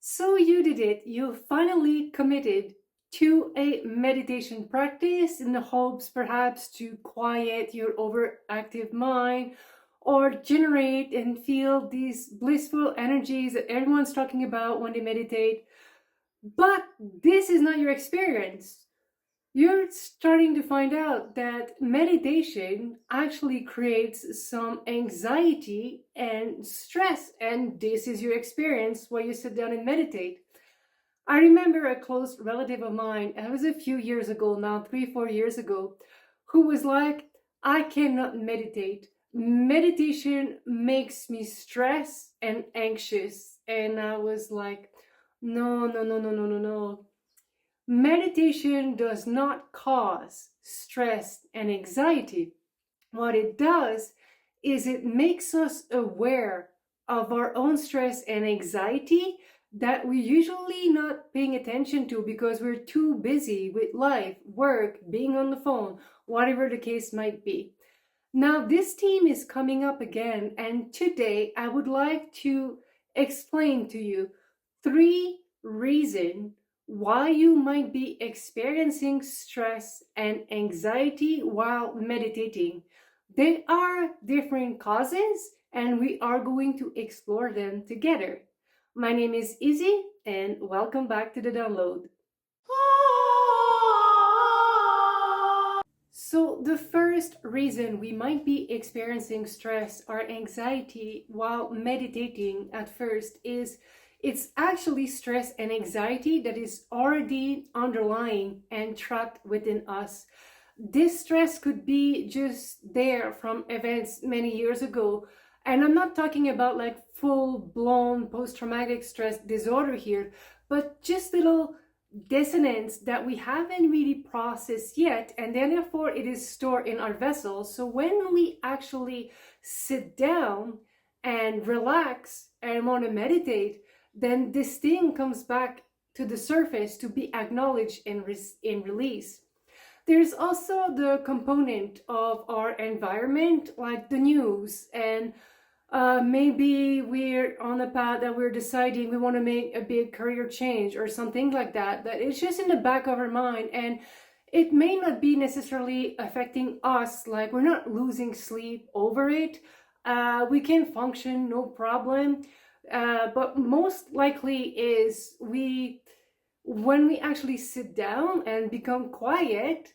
So you did it. You finally committed to a meditation practice in the hopes perhaps to quiet your overactive mind or generate and feel these blissful energies that everyone's talking about when they meditate. But this is not your experience. You're starting to find out that meditation actually creates some anxiety and stress, and this is your experience while you sit down and meditate. I remember a close relative of mine, it was a few years ago now, 3, 4 years ago, who was like, I cannot meditate. Meditation makes me stressed and anxious. And I was like, no, no, no, no, no, no, no. Meditation does not cause stress and anxiety. What it does is it makes us aware of our own stress and anxiety that we usually not paying attention to because we're too busy with life, work, being on the phone, whatever the case might be. Now, this theme is coming up again, and today I would like to explain to you 3 reasons why you might be experiencing stress and anxiety while meditating. They are different causes, and we are going to explore them together. My name is Izzy, and welcome back to the download. So, the first reason we might be experiencing stress or anxiety while meditating at first is it's actually stress and anxiety that is already underlying and trapped within us. This stress could be just there from events many years ago. And I'm not talking about like full blown post traumatic stress disorder here, but just little dissonance that we haven't really processed yet, and then therefore it is stored in our vessels. So when we actually sit down and relax and want to meditate, then this thing comes back to the surface to be acknowledged and released. There's also the component of our environment, like the news, and maybe we're on a path that we're deciding we want to make a big career change or something like that, that it's just in the back of our mind, and it may not be necessarily affecting us, like we're not losing sleep over it. We can function no problem, but most likely is when we actually sit down and become quiet,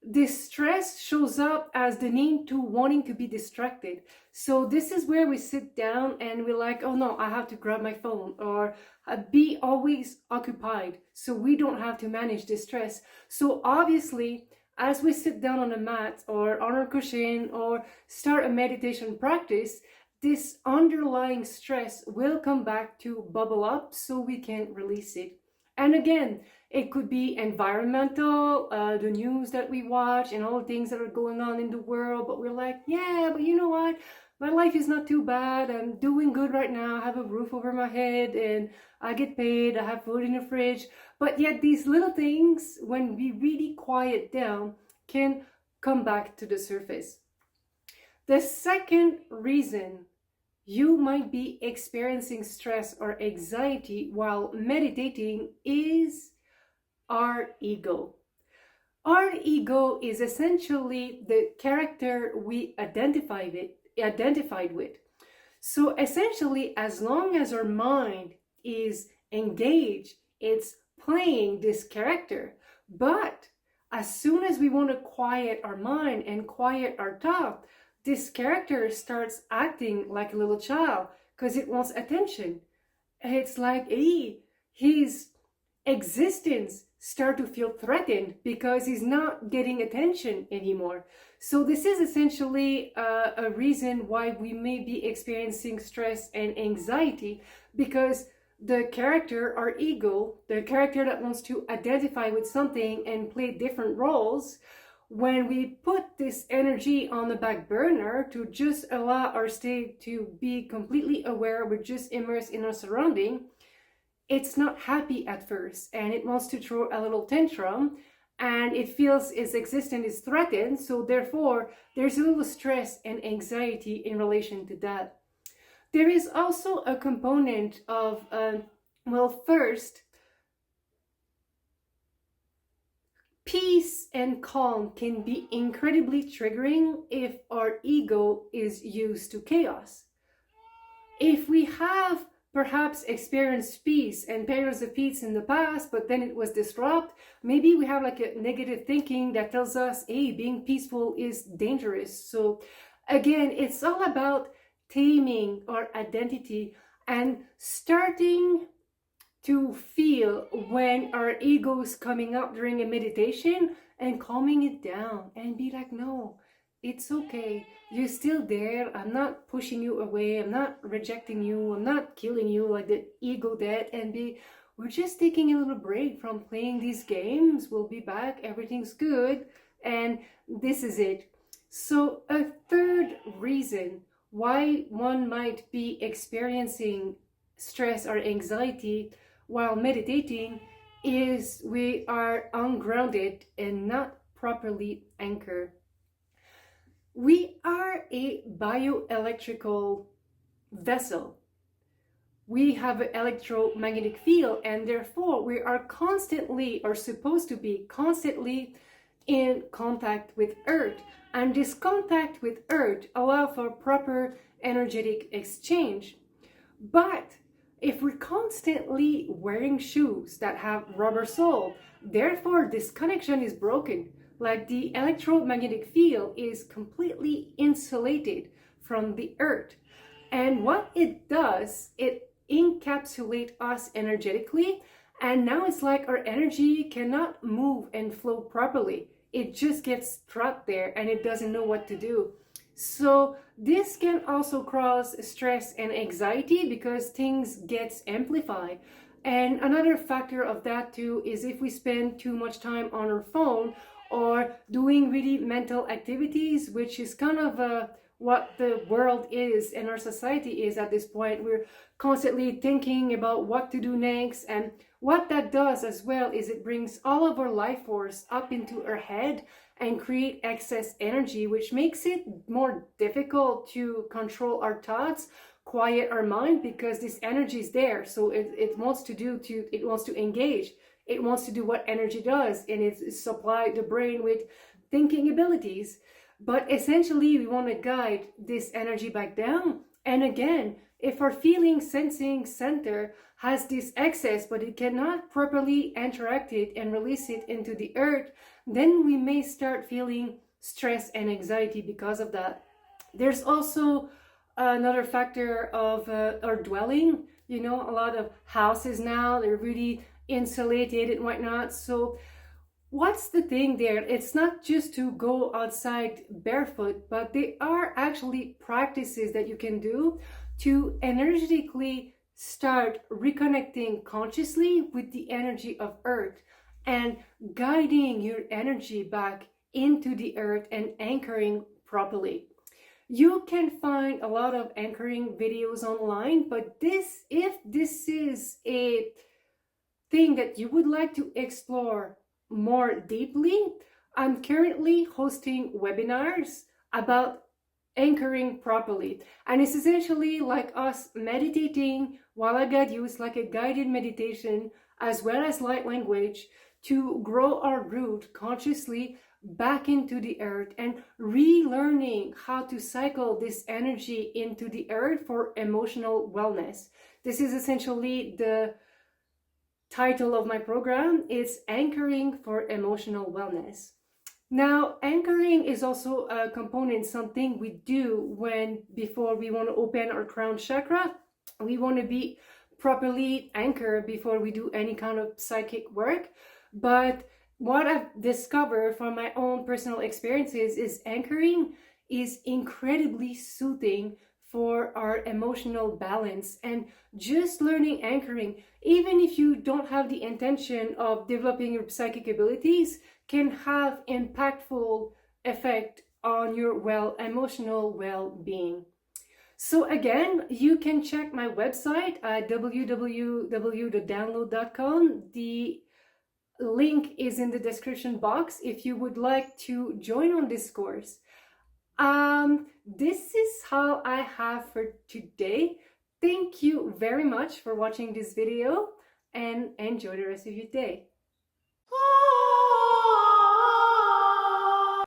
this stress shows up as the need to wanting to be distracted. So this is where we sit down and we're like, oh no, I have to grab my phone, or be always occupied so we don't have to manage this stress. So obviously, as we sit down on a mat or on our cushion or start a meditation practice, this underlying stress will come back to bubble up so we can release it. And again, it could be environmental, the news that we watch and all the things that are going on in the world, but we're like, yeah, but you know what? My life is not too bad. I'm doing good right now. I have a roof over my head and I get paid. I have food in the fridge. But yet these little things, when we really quiet down, can come back to the surface. The second reason you might be experiencing stress or anxiety while meditating is our ego. Our ego is essentially the character we identified with. So essentially, as long as our mind is engaged, it's playing this character. But as soon as we want to quiet our mind and quiet our thought, this character starts acting like a little child because it wants attention. It's like, hey, his existence start to feel threatened because he's not getting attention anymore. So this is essentially a reason why we may be experiencing stress and anxiety, because the character, our ego, the character that wants to identify with something and play different roles, when we put this energy on the back burner to just allow our state to be completely aware, we're just immersed in our surrounding, it's not happy at first and it wants to throw a little tantrum and it feels its existence is threatened. So therefore, there's a little stress and anxiety in relation to that. There is also a component of Well, first, peace and calm can be incredibly triggering if our ego is used to chaos. If we have perhaps experienced peace and periods of peace in the past, but then it was disrupted, maybe we have like a negative thinking that tells us, hey, being peaceful is dangerous. So again, it's all about taming our identity and starting to feel when our ego is coming up during a meditation and calming it down and be like, no, it's okay. You're still there. I'm not pushing you away. I'm not rejecting you. I'm not killing you like the ego did. And we're just taking a little break from playing these games. We'll be back. Everything's good. And this is it. So a third reason why one might be experiencing stress or anxiety while meditating is we are ungrounded and not properly anchored. We are a bioelectrical vessel. We have an electromagnetic field, and therefore we are constantly, or supposed to be constantly, in contact with Earth. And this contact with Earth allows for proper energetic exchange. But if we're constantly wearing shoes that have rubber sole, therefore this connection is broken. Like the electromagnetic field is completely insulated from the Earth. And what it does, it encapsulates us energetically. And now it's like our energy cannot move and flow properly. It just gets trapped there and it doesn't know what to do. So this can also cause stress and anxiety because things get amplified. And another factor of that too is if we spend too much time on our phone or doing really mental activities, which is kind of what the world is and our society is at this point. We're constantly thinking about what to do next, and what that does as well is it brings all of our life force up into our head and create excess energy, which makes it more difficult to control our thoughts, quiet our mind, because this energy is there. So it wants to engage. It wants to do what energy does, and it's supply the brain with thinking abilities. But essentially, we want to guide this energy back down. And again, if our feeling sensing center has this excess, but it cannot properly interact it and release it into the Earth, then we may start feeling stress and anxiety because of that. There's also another factor of our dwelling. You know, a lot of houses now, they're really insulated and whatnot. So what's the thing there? It's not just to go outside barefoot, but there are actually practices that you can do to energetically start reconnecting consciously with the energy of Earth and guiding your energy back into the Earth and anchoring properly. You can find a lot of anchoring videos online, but if this is a thing that you would like to explore more deeply, I'm currently hosting webinars about anchoring properly. And it's essentially like us meditating while I guide you. It's like a guided meditation as well as light language to grow our root consciously back into the Earth and relearning how to cycle this energy into the Earth for emotional wellness. This is essentially the title of my program. It's Anchoring for Emotional Wellness. Now, anchoring is also a component, something we do before we want to open our crown chakra. We want to be properly anchored before we do any kind of psychic work. But what I've discovered from my own personal experiences is anchoring is incredibly soothing for our emotional balance. And just learning anchoring, even if you don't have the intention of developing your psychic abilities, can have impactful effect on your emotional well-being. So again, you can check my website at www.download.com. The link is in the description box if you would like to join on this course. This is all I have for today. Thank you very much for watching this video. and enjoy the rest of your day.